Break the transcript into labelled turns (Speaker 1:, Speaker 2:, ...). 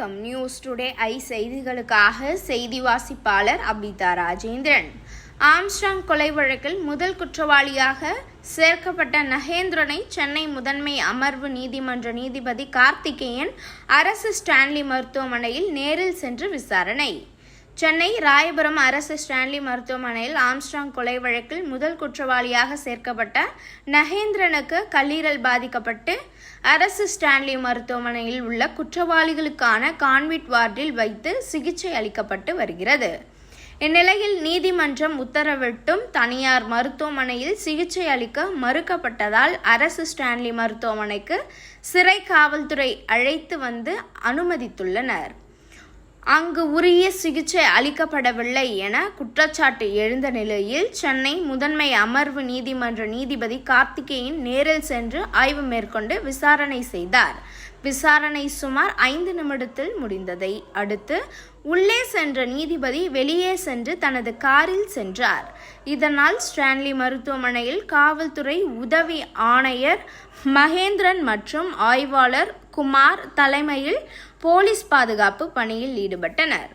Speaker 1: வணக்கம். News today I செய்திகளுக்காக செய்தி வாசிப்பாளர் அபிதா ராஜேந்திரன். ஆம்ஸ்ட்ராங் கொலை வழக்கில் முதல் குற்றவாளியாக சேர்க்கப்பட்ட நகேந்திரனை சென்னை முதன்மை அமர்வு நீதிமன்ற நீதிபதி கார்த்திகேயன் அரசு ஸ்டான்லி மருத்துவமனையில் நேரில் சென்று விசாரணை. சென்னை ராயபுரம் அரசு ஸ்டான்லி மருத்துவமனையில் ஆம்ஸ்ட்ராங் கொலை வழக்கில் முதல் குற்றவாளியாக சேர்க்கப்பட்ட நகேந்திரனுக்கு கல்லீரல் பாதிக்கப்பட்டு அரசு ஸ்டான்லி மருத்துவமனையில் உள்ள குற்றவாளிகளுக்கான கான்விட் வார்டில் வைத்து சிகிச்சை அளிக்கப்பட்டு வருகிறது. இந்நிலையில் நீதிமன்றம் உத்தரவிட்டும் தனியார் மருத்துவமனையில் சிகிச்சை அளிக்க மறுக்கப்பட்டதால் அரசு ஸ்டான்லி மருத்துவமனைக்கு சிறை காவல்துறை அழைத்து வந்து அனுமதித்துள்ளனர். அங்கு உரிய சிகிச்சை அளிக்கப்படவில்லை என குற்றச்சாட்டு எழுந்த நிலையில் சென்னை முதன்மை அமர்வு நீதிமன்ற நீதிபதி கார்த்திகேயன் நேரில் சென்று ஆய்வு மேற்கொண்டு விசாரணை செய்தார். விசாரணை சுமார் 5 நிமிடத்தில் முடிந்ததை அடுத்து உள்ளே சென்ற நீதிபதி வெளியே சென்று தனது காரில் சென்றார். இதனால் ஸ்டான்லி மருத்துவமனையில் காவல்துறை உதவி ஆணையர் மகேந்திரன் மற்றும் ஆய்வாளர் குமார் தலைமையில் போலீஸ் பாதுகாப்பு பணியில் ஈடுபட்டனர்.